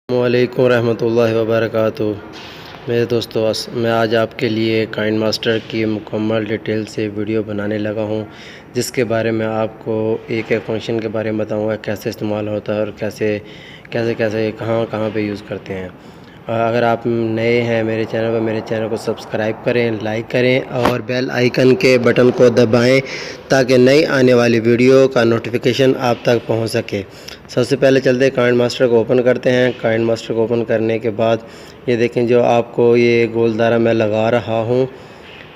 वालेकुम रहमतुल्लाहि व बरकातुहू। मेरे दोस्तों, मैं आज आपके लिए काइन मास्टर की मुकम्मल डिटेल से वीडियो बनाने लगा हूं, जिसके बारे में आपको एक एक फंक्शन के बारे में बताऊंगा, कैसे इस्तेमाल होता है और कैसे कैसे कैसे कहां कहां पे यूज़ करते हैं। अगर आप नए हैं मेरे चैनल को सब्सक्राइब करें, लाइक करें और बेल आइकन के बटन को दबाएं ताकि नई आने वाली वीडियो का नोटिफिकेशन आप तक पहुंच सके। सबसे पहले चलते काइन मास्टर को ओपन करते हैं। काइन मास्टर को ओपन करने के बाद ये देखें, जो आपको ये गोलदारा मैं लगा रहा हूँ,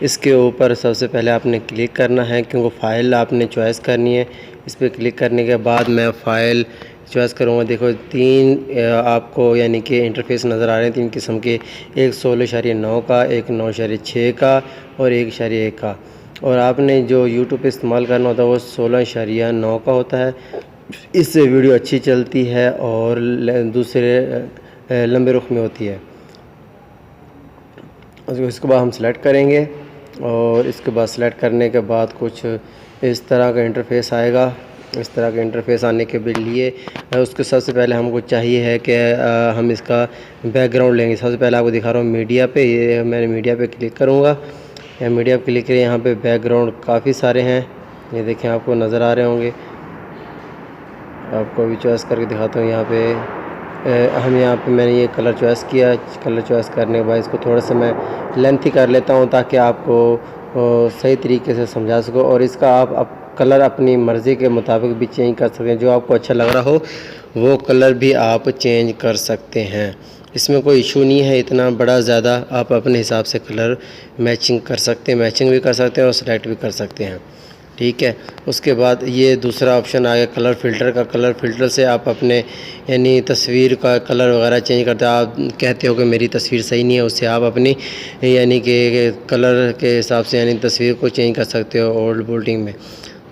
इसके ऊपर सबसे पहले आपने क्लिक करना है, क्योंकि फ़ाइल आपने चॉइस करनी है। इस पर क्लिक करने के बाद मैं फ़ाइल चॉइस करूँगा। देखो, तीन आपको यानी कि इंटरफेस नज़र आ रहे हैं, तीन किस्म के, एक 16.9 का, एक 9.6 का और 1.1 का। और आपने जो यूट्यूब पे इस्तेमाल करना होता है वो 16.9 का होता है। इससे वीडियो अच्छी चलती है और दूसरे लंबे रुख में होती है। इसके बाद हम सेलेक्ट करेंगे और इसके बाद सेलेक्ट करने के बाद कुछ इस तरह का इंटरफेस आएगा। इस तरह के इंटरफेस आने के लिए उसके सबसे पहले हमको चाहिए है कि हम इसका बैकग्राउंड लेंगे। सबसे पहले आपको दिखा रहा हूँ मीडिया पे, ये मैंने मीडिया पे क्लिक करूँगा। या मीडिया पे क्लिक करें, यहाँ पे बैकग्राउंड काफ़ी सारे हैं, ये देखें आपको नज़र आ रहे होंगे। आपको भी चॉइस करके दिखाता हूँ। यहाँ पे मैंने ये कलर चॉइस किया। कलर चॉइस करने के बाद इसको थोड़ा सा मैं लेंथी कर लेता हूँ ताकि आपको सही तरीके से समझा सको। और इसका आप कलर अपनी मर्ज़ी के मुताबिक भी चेंज कर सकते हैं। जो आपको अच्छा लग रहा हो वो कलर भी आप चेंज कर सकते हैं। इसमें कोई इशू नहीं है इतना बड़ा ज़्यादा। आप अपने हिसाब से कलर मैचिंग कर सकते हैं, मैचिंग भी कर सकते हैं और सेलेक्ट भी कर सकते हैं, ठीक है। उसके बाद ये दूसरा ऑप्शन आ गया कलर फ़िल्टर का। कलर फ़िल्टर से आप अपने यानी तस्वीर का कलर वगैरह चेंज करते हैं। आप कहते हो कि मेरी तस्वीर सही नहीं है, उससे आप अपनी यानी कि कलर के हिसाब से यानी तस्वीर को चेंज कर सकते हो ओल्ड बोल्डिंग में।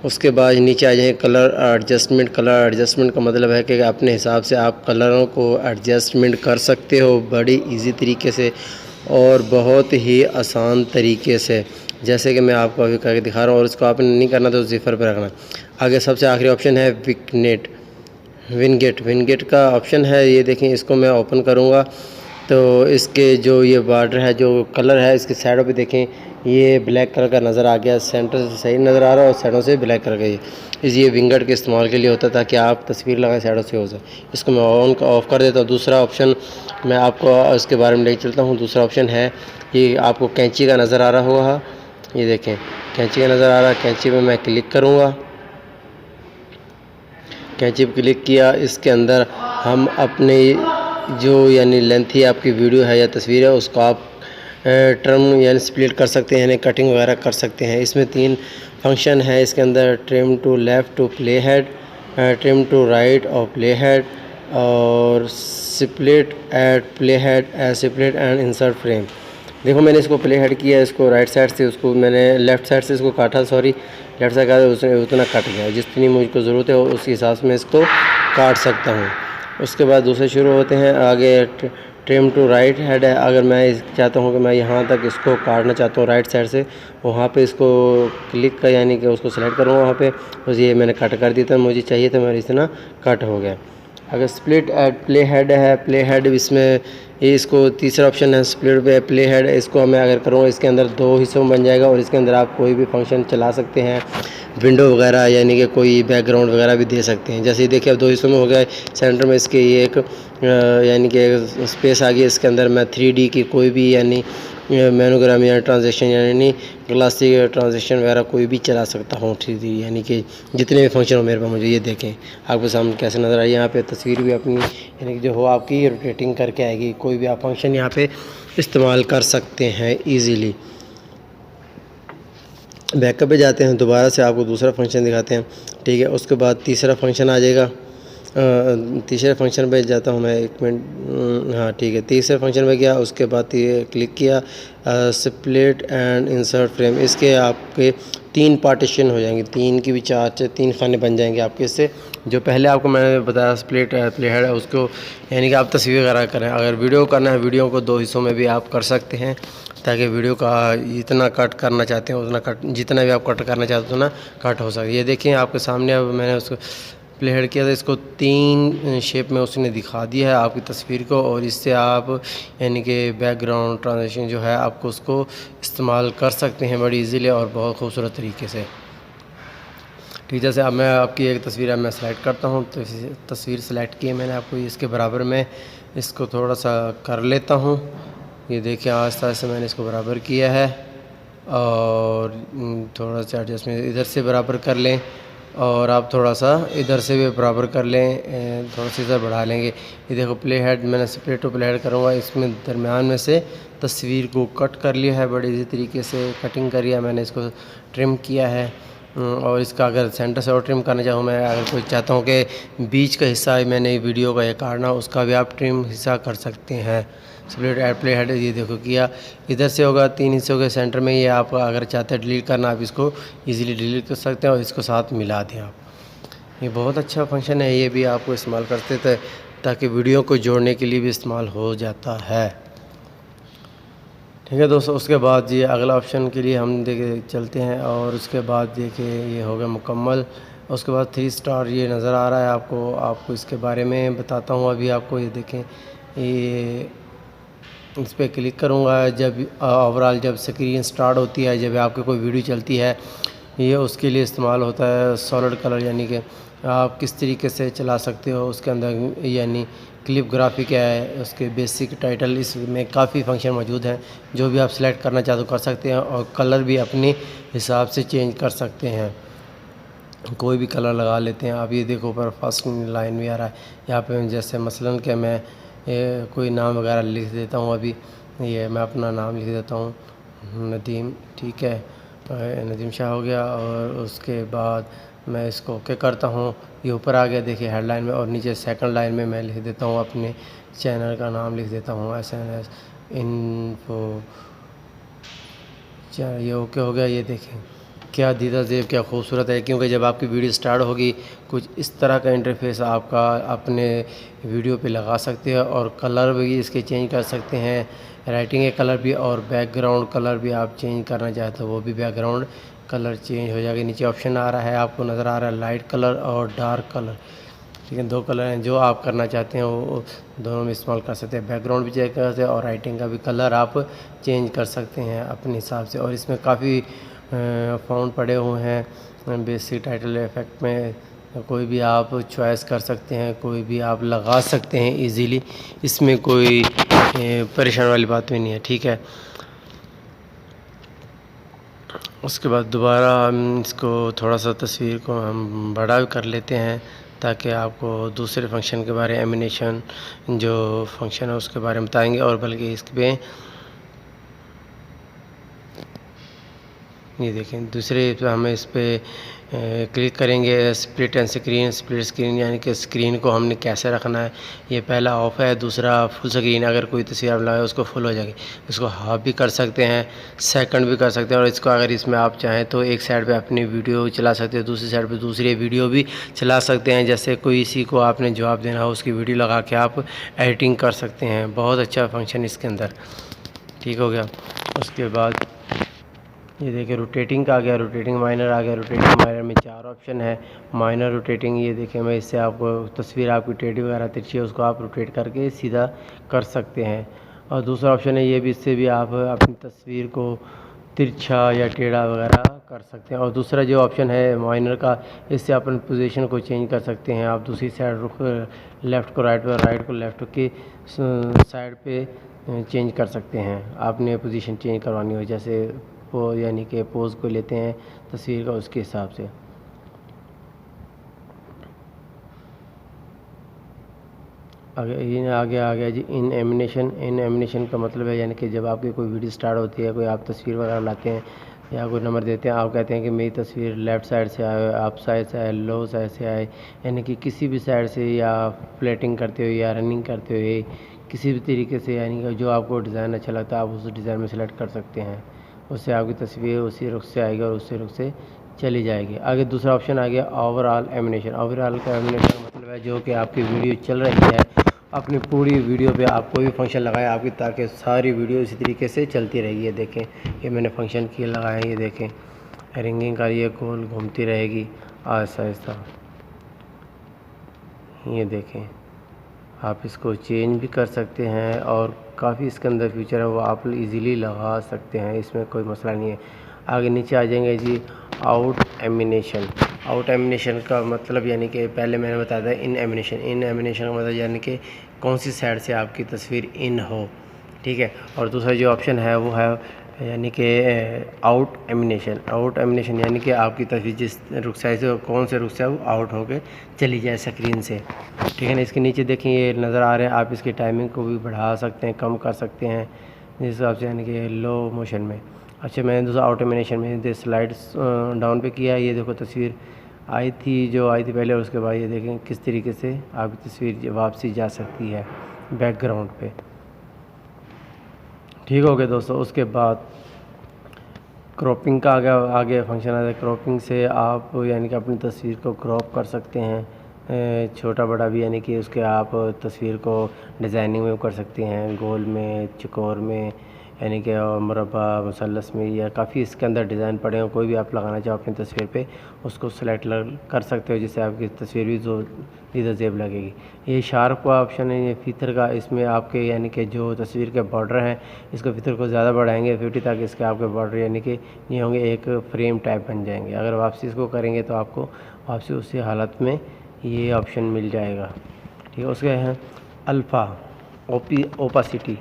उसके बाद नीचे आ जाए कलर एडजस्टमेंट। कलर एडजस्टमेंट का मतलब है कि अपने हिसाब से आप कलरों को एडजस्टमेंट कर सकते हो बड़ी इजी तरीके से और बहुत ही आसान तरीके से, जैसे कि मैं आपको अभी करके दिखा रहा हूँ। और इसको आपने नहीं करना तो ज़िफ़र पर रखना। आगे सबसे आखिरी ऑप्शन है विनगेट का ऑप्शन है। ये देखें, इसको मैं ओपन करूँगा तो इसके जो ये बॉर्डर है, जो कलर है, इसके साइडों पे देखें ये ब्लैक कलर का नज़र आ गया। सेंटर से सही नज़र आ रहा है और साइडों से ब्लैक कलर का। ये विंगेट के इस्तेमाल के लिए होता है ताकि आप तस्वीर लगाए साइडों से हो जाए। इसको मैं ऑफ़ कर देता हूँ। दूसरा ऑप्शन मैं आपको इसके बारे में लेके चलता हूँ। दूसरा ऑप्शन है, ये आपको कैंची का नज़र आ रहा होगा, ये देखें कैंची का नज़र आ रहा है। कैंची पे मैं क्लिक करूँगा। कैंची पे क्लिक किया, इसके अंदर हम अपने जो यानी लेंथी आपकी वीडियो है या तस्वीर है उसको आप ट्रिम यानी स्प्लिट कर सकते हैं, यानी कटिंग वगैरह कर सकते हैं। इसमें 3 फंक्शन है इसके अंदर, trim to left to play head, trim to right और प्ले हेड, और split at play head, split and insert frame. देखो, मैंने इसको प्ले हेड किया, इसको राइट साइड से, उसको मैंने लेफ़्ट साइड से इसको काटा, लेफ़्ट साइड का उतना कट गया। जितनी मुझको ज़रूरत है उस हिसाब से मैं इसको काट सकता हूँ। उसके बाद दूसरे शुरू होते हैं। आगे ट्रिम टू राइट हेड है। अगर मैं चाहता हूँ कि मैं यहाँ तक इसको काटना चाहता हूँ राइट साइड से, वहाँ पे इसको क्लिक कर यानी कि उसको सेलेक्ट करूँगा वहाँ पे, बस ये मैंने कट कर दिया था, मुझे चाहिए था, मेरा इतना कट हो गया। अगर स्प्लिट एट प्ले हेड है, प्ले हेड इसमें इसको तीसरा ऑप्शन है स्प्लिट पे प्ले हेड। इसको मैं अगर करूँगा इसके अंदर 2 हिस्सों में बन जाएगा और इसके अंदर आप कोई भी फंक्शन चला सकते हैं, विंडो वगैरह यानी कि कोई बैकग्राउंड वगैरह भी दे सकते हैं। जैसे देखिए अब 2 हिस्सों में हो गया। सेंटर में इसके ये एक यानी कि स्पेस आ गई, इसके अंदर मैं 3D की कोई भी यानी मोनोग्राम या ट्रांजेक्शन यानी क्लासिक ट्रांजेक्शन वगैरह कोई भी चला सकता हूँ 3D, यानी कि जितने भी फंक्शन हो मेरे पास। मुझे ये देखें आपके सामने कैसे नज़र आई। यहाँ पे तस्वीर भी अपनी यानी कि जो हो आपकी रोटेटिंग करके आएगी। कोई भी आप फंक्शन यहाँ पे इस्तेमाल कर सकते हैं ईज़िली। बैकअप पे जाते हैं, दोबारा से आपको दूसरा फंक्शन दिखाते हैं, ठीक है। उसके बाद तीसरा फंक्शन आ जाएगा। तीसरे फंक्शन पे जाता हूँ मैं, 1 मिनट, हाँ ठीक है। तीसरे फंक्शन पे गया, उसके बाद क्लिक किया स्प्लिट एंड इंसर्ट फ्रेम। इसके आपके 3 पार्टीशन हो जाएंगे, 3 की भी 3 खाने बन जाएंगे आपके। इससे जो पहले आपको मैंने बताया स्प्लिट प्ले हेड है, उसको यानी कि आप तस्वीर वगैरह करें। अगर वीडियो करना है, वीडियो को 2 हिस्सों में भी आप कर सकते हैं ताकि वीडियो का इतना कट करना चाहते हैं उतना कट, जितना भी आप कट करना चाहते हो ना कट हो सके। ये देखें आपके सामने, अब मैंने उसको प्ले हेड किया था, इसको 3 शेप में उसने दिखा दिया है आपकी तस्वीर को, और इससे आप यानी कि बैकग्राउंड ट्रांजिशन जो है आपको उसको इस्तेमाल कर सकते हैं बड़ी इजीली और बहुत खूबसूरत तरीके से। ठीक, जैसे अब मैं आपकी एक तस्वीर मैं सेलेक्ट करता हूँ, तो तस्वीर सेलेक्ट की है मैंने, आपको इसके बराबर में इसको थोड़ा सा कर लेता हूँ। ये देखिए आहिस्ता आहिस्ता मैंने इसको बराबर किया है, और थोड़ा सा एडजस्टमेंट इधर से बराबर कर लें, और आप थोड़ा सा इधर से भी बराबर कर लें, थोड़ा सा इधर बढ़ा लेंगे। ये देखो प्ले हेड मैंने स्प्लिट टू प्ले हेड करूँगा, इसमें दरमियान में से तस्वीर को कट कर लिया है, बड़ी इजी तरीके से कटिंग कर लिया मैंने, इसको ट्रिम किया है। और इसका अगर सेंटर से और ट्रिम करना चाहूँ मैं, अगर कोई चाहता हूँ कि बीच का हिस्सा मैंने वीडियो का ये काटना, उसका भी आप ट्रिम हिस्सा कर सकते हैं। स्प्लिट एड प्ले हेड ये देखो किया, इधर से होगा 3 हिस्से हो गए सेंटर में। ये आप अगर चाहते हैं डिलीट करना, आप इसको इजीली डिलीट कर सकते हैं और इसको साथ मिला दें आप। ये बहुत अच्छा फंक्शन है, ये भी आपको इस्तेमाल करते थे ताकि वीडियो को जोड़ने के लिए भी इस्तेमाल हो जाता है। ठीक है दोस्तों, उसके बाद ये अगला ऑप्शन के लिए हम देखिए चलते हैं, और उसके बाद देखिए ये हो गया मुकम्मल। उसके बाद 3 स्टार ये नज़र आ रहा है आपको इसके बारे में बताता हूँ अभी आपको। ये देखें, ये इस पर क्लिक करूँगा, जब ओवरऑल जब स्क्रीन स्टार्ट होती है, जब आपकी कोई वीडियो चलती है, ये उसके लिए इस्तेमाल होता है सॉलिड कलर, यानी कि आप किस तरीके से चला सकते हो उसके अंदर, यानी क्लिप ग्राफिक है, उसके बेसिक टाइटल, इसमें काफ़ी फंक्शन मौजूद हैं। जो भी आप सेलेक्ट करना चाहते हो कर सकते हैं, और कलर भी अपने हिसाब से चेंज कर सकते हैं, कोई भी कलर लगा लेते हैं आप। ये देखो ऊपर फर्स्ट लाइन भी आ रहा है यहाँ पे, जैसे मसलन कि मैं कोई नाम वगैरह लिख देता हूँ। अभी ये मैं अपना नाम लिख देता हूँ नदीम, ठीक है, नदीम शाह हो गया। और उसके बाद मैं इसको ओके करता हूँ, ये ऊपर आ गया देखिए हेडलाइन में, और नीचे सेकंड लाइन में मैं लिख देता हूँ अपने चैनल का नाम लिख देता हूँ SNS इन्फो। ये ओके हो गया। ये देखें क्या दीदा ज़ेब क्या खूबसूरत है, क्योंकि जब आपकी वीडियो स्टार्ट होगी कुछ इस तरह का इंटरफेस आपका अपने वीडियो पे लगा सकते हैं, और कलर भी इसके चेंज कर सकते हैं, राइटिंग के कलर भी, और बैकग्राउंड कलर भी आप चेंज करना चाहते हो वो भी बैकग्राउंड कलर चेंज हो जाएगा। नीचे ऑप्शन आ रहा है आपको नज़र आ रहा है लाइट कलर और डार्क कलर, ठीक है, 2 कलर हैं, जो आप करना चाहते हैं वो दोनों में इस्तेमाल कर सकते हैं। बैकग्राउंड भी चेंज कर सकते हैं और राइटिंग का भी कलर आप चेंज कर सकते हैं अपने हिसाब से। और इसमें काफ़ी फ़ॉन्ट पड़े हुए हैं बेसिक टाइटल इफेक्ट में, कोई भी आप चॉइस कर सकते हैं, कोई भी आप लगा सकते हैं इजीली, इसमें कोई परेशान वाली बात भी नहीं है, ठीक है। उसके बाद दोबारा हम इसको थोड़ा सा तस्वीर को हम बड़ा कर लेते हैं, ताकि आपको दूसरे फंक्शन के बारे में, एनिमेशन जो फंक्शन है उसके बारे में बताएंगे, और बल्कि इस पे ये देखें दूसरे हमें इस पर क्लिक करेंगे, split and screen, split screen यानी कि स्क्रीन को हमने कैसे रखना है। ये पहला ऑफ है, दूसरा फुल स्क्रीन, अगर कोई तस्वीर आप लगाए उसको फुल हो जाएगी। इसको हाफ भी कर सकते हैं, सेकंड भी कर सकते हैं, और इसको अगर इसमें आप चाहें तो एक साइड पे अपनी वीडियो चला सकते हैं, दूसरी साइड पे दूसरी वीडियो भी चला सकते हैं। जैसे कोई इसी को आपने जवाब देना हो उसकी वीडियो लगा के आप एडिटिंग कर सकते हैं। बहुत अच्छा फंक्शन इसके अंदर, ठीक हो गया। उसके बाद ये देखिए रोटेटिंग का आ गया, रोटेटिंग माइनर आ गया। रोटेटिंग माइनर में 4 ऑप्शन है, माइनर रोटेटिंग, ये देखिए मैं इससे आपको तस्वीर आपकी टेढ़ी वगैरह तिरछी है उसको आप रोटेट करके सीधा कर सकते हैं। और दूसरा ऑप्शन है ये भी, इससे भी आप अपनी तस्वीर को तिरछा या टेढ़ा वगैरह कर सकते हैं। और दूसरा जो ऑप्शन है माइनर का, इससे अपन पोजीशन को चेंज कर सकते हैं। आप दूसरी साइड रुख लेफ़्ट को राइट पर, राइट को लेफ़्ट के साइड पे चेंज कर सकते हैं। आपने पोजीशन चेंज करवानी हो, जैसे यानी कि पोज को लेते हैं तस्वीर का उसके हिसाब से। आगे आ गया जी इन एमिनेशन। इन एमिनेशन का मतलब है यानी कि जब आपकी कोई वीडियो स्टार्ट होती है, कोई आप तस्वीर वगैरह लाते हैं या कोई नंबर देते हैं, आप कहते हैं कि मेरी तस्वीर लेफ़्ट साइड से आए, अप साइड से आए, लो साइड से आए, यानी कि किसी भी साइड से, या फ्लैटिंग करते हुए या रनिंग करते हुए किसी भी तरीके से, यानी कि जो आपको डिज़ाइन अच्छा लगता है आप उस डिज़ाइन में सेलेक्ट कर सकते हैं। उससे आपकी तस्वीर उसी रुख से आएगी और उसी रुख से चली जाएगी। आगे दूसरा ऑप्शन आ गया ओवरऑल एमिनेशन। ओवरऑल का एमिनेशन का मतलब है जो कि आपकी वीडियो चल रही है, अपनी पूरी वीडियो पे आप कोई भी फंक्शन लगाएं आपकी, ताकि सारी वीडियो इसी तरीके से चलती रही है। देखें ये मैंने फंक्शन किए लगाए हैं, ये देखें रिंगिंग का, ये गोल घूमती रहेगी आहिस्ता आहिस्ता। ये देखें, आप इसको चेंज भी कर सकते हैं और काफ़ी इसके अंदर फीचर है वो आप इजीली लगा सकते हैं, इसमें कोई मसला नहीं है। आगे नीचे आ जाएंगे जी आउट एमिनेशन। आउट एमिनेशन का मतलब यानी कि पहले मैंने बताया था इन एमिनेशन। इन एमिनेशन का मतलब यानी कि कौन सी साइड से आपकी तस्वीर इन हो, ठीक है। और दूसरा जो ऑप्शन है वो है यानी कि आउट एमिनेशन। आउट एमिनेशन यानी कि आपकी तस्वीर जिस रुख से कौन से रुख से वो आउट होके चली जाए स्क्रीन से, ठीक है ना। इसके नीचे देखें ये नज़र आ रहे हैं, आप इसकी टाइमिंग को भी बढ़ा सकते हैं, कम कर सकते हैं जिस हिसाब से, यानी कि लो मोशन में। अच्छा, मैंने दूसरा आउट एमिनेशन में स्लाइड्स डाउन पे किया, ये देखो तस्वीर आई थी पहले, और उसके बाद ये देखें किस तरीके से आपकी तस्वीर वापसी जा सकती है बैकग्राउंड पे। ठीक हो गया दोस्तों। उसके बाद क्रॉपिंग का आगे फंक्शन आता है। क्रॉपिंग से आप यानी कि अपनी तस्वीर को क्रॉप कर सकते हैं, छोटा बड़ा भी, यानी कि उसके आप तस्वीर को डिज़ाइनिंग में कर सकते हैं, गोल में, चौकोर में, यानी कि मुरब्बा, मुसल्लस में, या काफ़ी इसके अंदर डिज़ाइन पड़े हो, कोई भी आप लगाना चाहो अपनी तस्वीर पे उसको सेलेक्ट कर सकते हो, जिससे आपकी तस्वीर भी जो ज़ेब लगेगी। ये शार्प का ऑप्शन है, ये फीतर का, इसमें आपके यानी कि जो तस्वीर के बॉर्डर हैं इसको फीतर को ज़्यादा बढ़ाएंगे 50, ताकि इसके आपके बॉर्डर यानी कि ये होंगे एक फ्रेम टाइप बन जाएंगे। अगर वापसी इसको करेंगे तो आपको वापसी उसी हालत में ये ऑप्शन मिल जाएगा, ठीक है। उसके हैं अल्फ़ा ओपासिटी।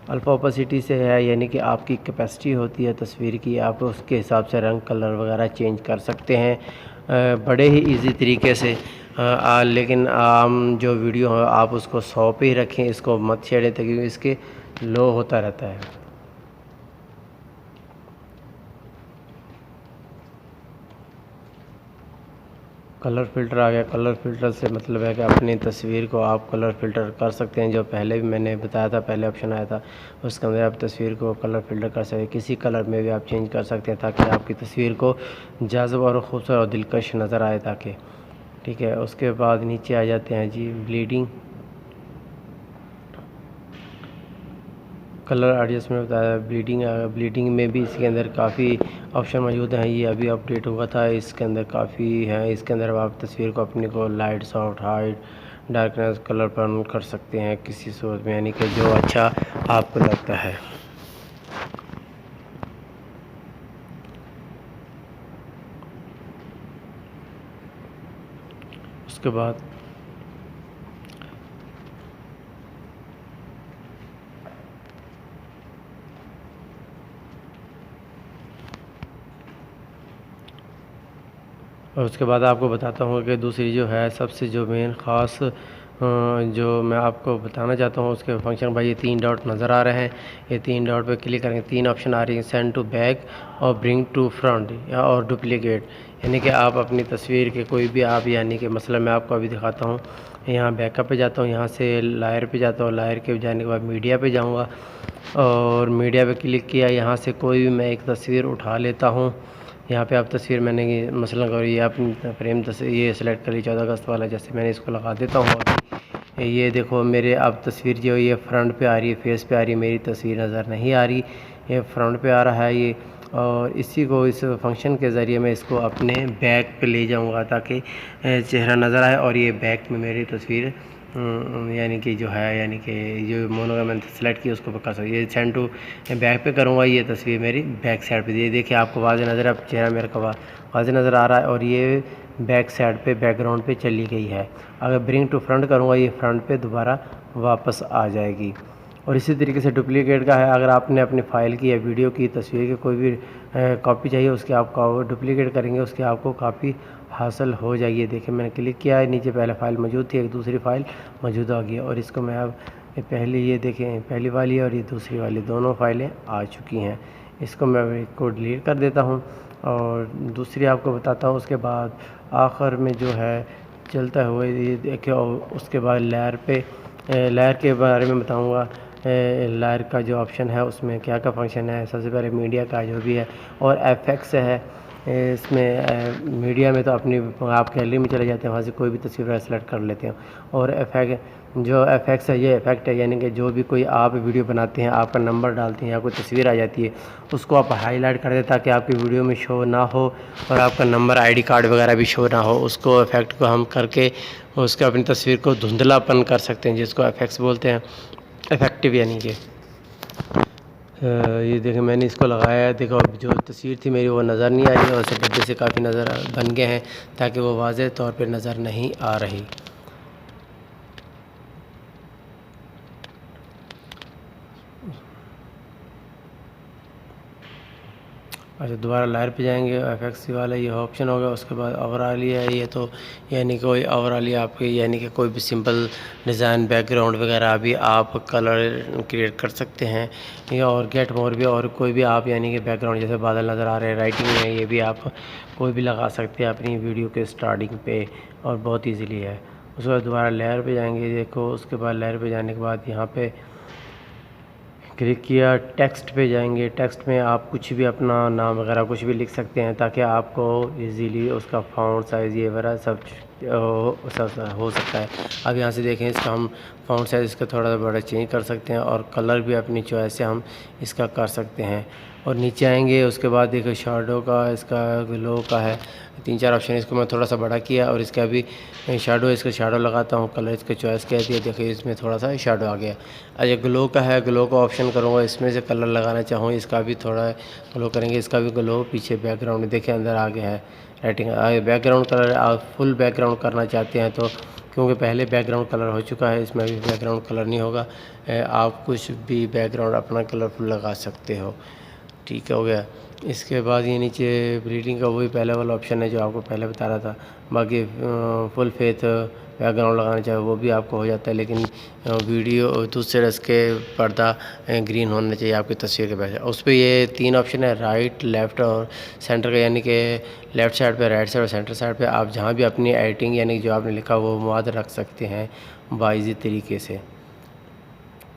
अल्फ़ा ओपासिटी से है यानी कि आपकी कैपेसिटी होती है तस्वीर की, आप उसके हिसाब से रंग कलर वगैरह चेंज कर सकते हैं बड़े ही इजी तरीके से। लेकिन आम जो वीडियो है आप उसको 100 पे ही रखें, इसको मत छेड़ें ताकि इसके लो होता रहता है। कलर फ़िल्टर आ गया। कलर फ़िल्टर से मतलब है कि अपनी तस्वीर को आप कलर फ़िल्टर कर सकते हैं, जो पहले भी मैंने बताया था, पहले ऑप्शन आया था उसके अंदर आप तस्वीर को कलर फ़िल्टर कर सकते हैं, किसी कलर में भी आप चेंज कर सकते हैं ताकि आपकी तस्वीर को जाज़ब और ख़ूबसूरत और दिलकश नज़र आए ताकि, ठीक है। उसके बाद नीचे आ जाते हैं जी ब्लीडिंग। कलर एडजस्टमेंट बताया, ब्लीडिंग में भी इसके अंदर काफ़ी ऑप्शन मौजूद हैं। ये अभी अपडेट हुआ था, इसके अंदर काफ़ी है। इसके अंदर आप तस्वीर को अपने को light, soft, height, darkness, colour पर कर सकते हैं किसी सूरत में, यानी कि जो अच्छा आपको लगता है। उसके बाद आपको बताता हूँ कि दूसरी जो है सबसे जो मेन ख़ास जो मैं आपको बताना चाहता हूँ उसके फंक्शन। भाई ये 3 डॉट नज़र आ रहे हैं, ये 3 डॉट पे क्लिक करेंगे, 3 ऑप्शन आ रही हैं, सेंड टू बैक और ब्रिंग टू फ्रंट या और डुप्लीकेट। यानी कि आप अपनी तस्वीर के कोई भी आप, यानी कि मसला मैं आपको अभी दिखाता हूँ। यहाँ बैकअप पे जाता हूँ, यहाँ से लायर पे जाता हूँ, लायर के जाने के बाद मीडिया पे जाऊँगा और मीडिया पे क्लिक किया, यहाँ से कोई भी मैं एक तस्वीर उठा लेता हूँ। यहाँ पे आप तस्वीर मैंने मसलन करो ये अपनी फ्रेम तस्वीर ये सिलेक्ट कर ली 14 अगस्त वाला, जैसे मैंने इसको लगा देता हूँ अभी। ये देखो मेरे अब तस्वीर जो ये फ्रंट पे आ रही है, फेस पे आ रही है, मेरी तस्वीर नज़र नहीं आ रही, ये फ्रंट पे आ रहा है ये। और इसी को इस फंक्शन के ज़रिए मैं इसको अपने बैक पे ले जाऊँगा ताकि चेहरा नज़र आए और ये बैक में मेरी तस्वीर यानी कि जो है, यानी कि जो मोनो का मैंने सेलेक्ट किया उसको कर सकता। ये सेंड टू बैक पे करूँगा, ये तस्वीर मेरी बैक साइड पे, ये देखिए आपको वाज़ेह नज़र, अब चेहरा मेरा का वाज़ेह नज़र आ रहा है और ये बैक साइड पे बैकग्राउंड पे चली गई है। अगर ब्रिंग टू फ्रंट करूँगा ये फ्रंट पे दोबारा वापस आ जाएगी। और इसी तरीके से डुप्लीकेट का है, अगर आपने अपनी फ़ाइल की या वीडियो की तस्वीर की कोई भी कॉपी चाहिए उसकी आपको डुप्लीकेट करेंगे, उसकी आपको काफ़ी हासिल हो जाएगी। देखिए मैंने क्लिक किया है, नीचे पहले फ़ाइल मौजूद थी, एक दूसरी फ़ाइल मौजूद आ गई और इसको मैं अब पहले ये देखें पहली वाली और ये दूसरी वाली दोनों फ़ाइलें आ चुकी हैं। इसको मैं इसको डिलीट कर देता हूँ और दूसरी आपको बताता हूँ। उसके बाद आखिर में जो है चलता हुआ ये देखिए, उसके बाद लेयर के बारे में बताऊँगा। लेयर का जो ऑप्शन है उसमें क्या क्या फंक्शन है। सबसे पहले मीडिया का जो भी है और एफएक्स है, इसमें मीडिया में तो अपनी आप गैलरी में चले जाते हैं, वहाँ से कोई भी तस्वीर सेलेक्ट कर लेते हैं। और जो एफेक्ट्स है, ये इफ़ेक्ट है, यानी कि जो भी कोई आप वीडियो बनाते हैं, आपका नंबर डालते हैं या कोई तस्वीर आ जाती है, उसको आप हाईलाइट कर दें ताकि आपकी वीडियो में शो ना हो और आपका नंबर आईडी कार्ड वगैरह भी शो ना हो। उसको इफ़ेक्ट को हम करके उसके अपनी तस्वीर को धुंधलापन कर सकते हैं, जिसको इफ़ेक्ट्स बोलते हैं, इफ़ेक्टिव यानी कि। ये देखें मैंने इसको लगाया है, देखो अब जो तस्वीर थी मेरी वो नज़र नहीं आ रही है और इसे डब्बे से काफ़ी नज़र बन गए हैं ताकि वो वाज़ेह तौर पे नज़र नहीं आ रही। अच्छा, दोबारा लायर पे जाएंगे, एफएक्स वाला ये ऑप्शन होगा। उसके बाद ओवरऑल है, ये तो यानी कोई ओवरऑल आपके यानी कि कोई भी सिंपल डिज़ाइन बैकग्राउंड वगैरह भी आप कलर क्रिएट कर सकते हैं, या और गेट मोर भी, और कोई भी आप यानी कि बैकग्राउंड जैसे बादल नज़र आ रहे हैं, राइटिंग है, ये भी आप कोई भी लगा सकते हैं अपनी वीडियो के स्टार्टिंग पे और बहुत ईजीली है। उसके बाद दोबारा लेयर पे जाएंगे, देखो उसके बाद लेयर पे जाने के बाद यहाँ पे क्लिक किया, टेक्स्ट पे जाएंगे। टेक्स्ट में आप कुछ भी अपना नाम वगैरह कुछ भी लिख सकते हैं ताकि आपको इजीली उसका फ़ॉन्ट साइज़ ये वगैरह सब हो सकता है। अब यहाँ से देखें, इसका हम फ़ॉन्ट साइज़ इसका थोड़ा सा बड़ा चेंज कर सकते हैं और कलर भी अपनी चॉइस से हम इसका कर सकते हैं। और नीचे आएंगे, उसके बाद देखो शैडो का, इसका ग्लो का है, 3-4 ऑप्शन। इसको मैं थोड़ा सा बड़ा किया और इसका भी शैडो, इसका शैडो लगाता हूँ, कलर इसका चॉइस किया दिया, देखिए इसमें थोड़ा सा शैडो आ गया। अच्छा, ग्लो का है, ग्लो का ऑप्शन करूँगा, इसमें से कलर लगाना चाहूँ, इसका भी थोड़ा ग्लो करेंगे, इसका भी ग्लो। पीछे बैकग्राउंड देखिए अंदर आ गया है, राइटिंग बैकग्राउंड कलर आप फुल बैकग्राउंड करना चाहते हैं तो, क्योंकि पहले बैकग्राउंड कलर हो चुका है, इसमें भी बैकग्राउंड कलर नहीं होगा। आप कुछ भी बैकग्राउंड अपना कलरफुल लगा सकते हो, ठीक हो गया। इसके बाद ये नीचे ब्रीडिंग का वही पहले वाला ऑप्शन है जो आपको पहले बता रहा था। बाकी फुल फेथ बैकग्राउंड लगाना चाहे वो भी आपको हो जाता है, लेकिन वीडियो दूसरे के पर्दा ग्रीन होना चाहिए आपकी तस्वीर के पीछे। उस पर ये 3 ऑप्शन है, राइट, लेफ़्ट और सेंटर का, यानी कि लेफ़्ट साइड पे, राइट साइड और सेंटर साइड पे आप जहाँ भी अपनी एडिटिंग यानी जो आपने लिखा वो मवाद रख सकते हैं बाइज़ी तरीके से।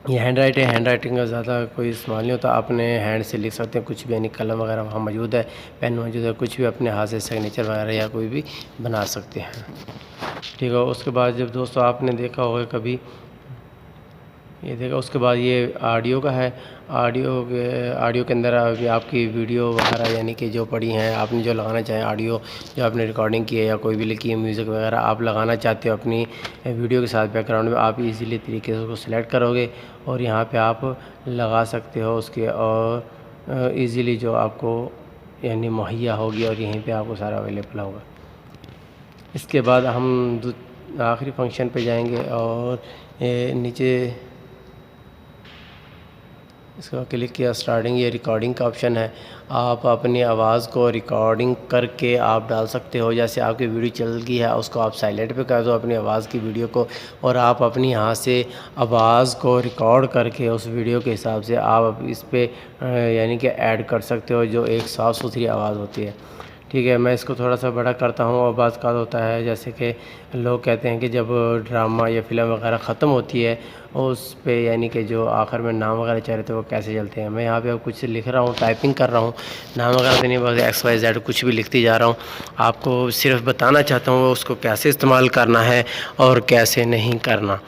ये हैंड राइटिंग का ज़्यादा कोई इस्तेमाल नहीं होता, अपने हैंड से लिख सकते हैं कुछ भी, यानी कलम वगैरह वहाँ मौजूद है, पेन मौजूद है, कुछ भी अपने हाथ से सिग्नेचर वगैरह या कोई भी बना सकते हैं, ठीक है। उसके बाद जब दोस्तों आपने देखा होगा कभी, ये देखा, उसके बाद ये ऑडियो का है। ऑडियो के अंदर अभी आपकी वीडियो वगैरह यानी कि जो पड़ी हैं, आपने जो लगाना चाहें ऑडियो, जो आपने रिकॉर्डिंग की है या कोई भी लिखी है म्यूज़िक वगैरह आप लगाना चाहते हो अपनी वीडियो के साथ बैकग्राउंड में, आप इजीली तरीके से उसको सिलेक्ट करोगे और यहाँ पे आप लगा सकते हो उसके, और इजीली जो आपको यानी मुहैया होगी और यहीं पे आपको सारा अवेलेबल होगा। इसके बाद हम आखिरी फंक्शन पे जाएंगे और नीचे इसका क्लिक किया, स्टार्टिंग, ये रिकॉर्डिंग का ऑप्शन है। आप अपनी आवाज़ को रिकॉर्डिंग करके आप डाल सकते हो, जैसे आपकी वीडियो चल गई है उसको आप साइलेंट पे कर दो अपनी आवाज़ की वीडियो को, और आप अपनी यहाँ से आवाज़ को रिकॉर्ड करके उस वीडियो के हिसाब से आप इस पर यानी कि ऐड कर सकते हो, जो एक साफ़ सुथरी आवाज़ होती है, ठीक है। मैं इसको थोड़ा सा बड़ा करता हूँ और बात का होता है जैसे कि लोग कहते हैं कि जब ड्रामा या फिल्म वगैरह ख़त्म होती है उस पे यानी कि जो आखिर में नाम वगैरह चल रहे थे वो कैसे चलते हैं। मैं यहाँ पे अब कुछ लिख रहा हूँ, टाइपिंग कर रहा हूँ, नाम वगैरह तो नहीं, बस XYZ कुछ भी लिखती जा रहा हूँ। आपको सिर्फ बताना चाहता हूँ उसको कैसे इस्तेमाल करना है और कैसे नहीं करना।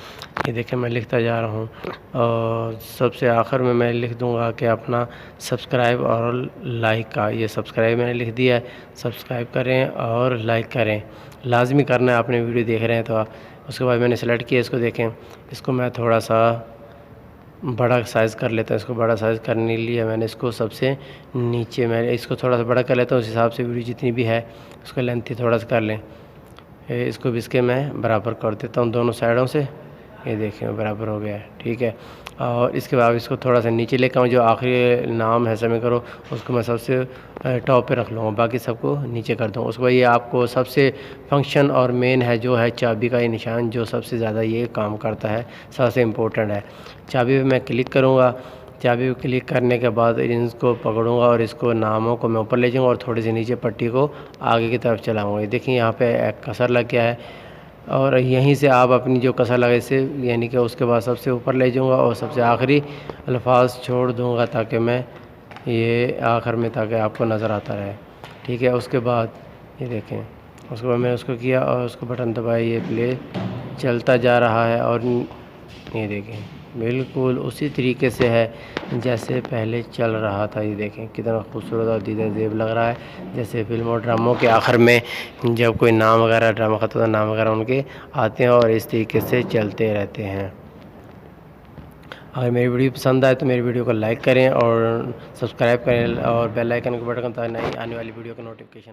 ये देखें मैं लिखता जा रहा हूँ और सबसे आखिर में मैं लिख दूँगा कि अपना सब्सक्राइब और लाइक का, ये सब्सक्राइब मैंने लिख दिया है, सब्सक्राइब करें और लाइक करें, लाजमी करना है, आपने वीडियो देख रहे हैं तो। उसके बाद मैंने सेलेक्ट किया, इसको देखें, इसको मैं थोड़ा सा बड़ा साइज़ कर लेता हूँ। इसको बड़ा साइज़ करने के लिए मैंने इसको सबसे नीचे मैंने इसको थोड़ा सा बड़ा कर लेता हूँ, उस हिसाब से वीडियो जितनी भी है उसका लेंथ ही थोड़ा सा कर लें। इसको भी इसके मैं बराबर कर देता हूँ दोनों साइडों से, ये देखें बराबर हो गया है, ठीक है। और इसके बाद इसको थोड़ा सा नीचे लेकर आऊँ, जो आखिरी नाम है समय करो उसको मैं सबसे टॉप पे रख लूँगा, बाकी सबको नीचे कर दूँ। उसके बाद ये आपको सबसे फंक्शन और मेन है जो है चाबी का ये निशान, जो सबसे ज़्यादा ये काम करता है, सबसे इम्पोर्टेंट है। चाबी पे मैं क्लिक करूँगा, चाबी पे क्लिक करने के बाद इसको पकड़ूँगा और इसको नामों को मैं ऊपर ले जाऊँगा और थोड़ी सी नीचे पट्टी को आगे की तरफ चलाऊँगा। ये देखिए यहाँ पे एक कसर लग गया है और यहीं से आप अपनी जो कसर लगे से यानी कि उसके बाद सबसे ऊपर ले जाऊँगा और सबसे आखिरी अल्फाज छोड़ दूँगा ताकि मैं ये आखिर में ताकि आपको नज़र आता रहे। ठीक है। उसके बाद ये देखें, उसके बाद मैंने उसको किया और उसको बटन दबाया, ये प्ले चलता जा रहा है और ये देखें बिल्कुल उसी तरीके से है जैसे पहले चल रहा था। ये देखें कितना खूबसूरत और दीदा ज़ेब लग रहा है, जैसे फिल्म और ड्रामों के आखिर में जब कोई नाम वगैरह ड्रामा ख़त्म होता है, नाम वगैरह उनके आते हैं और इस तरीके से चलते रहते हैं। अगर मेरी वीडियो पसंद आए तो मेरी वीडियो को लाइक करें और सब्सक्राइब करें और बेल आइकन के बटन ताकि नई आने वाली वीडियो का नोटिफिकेशन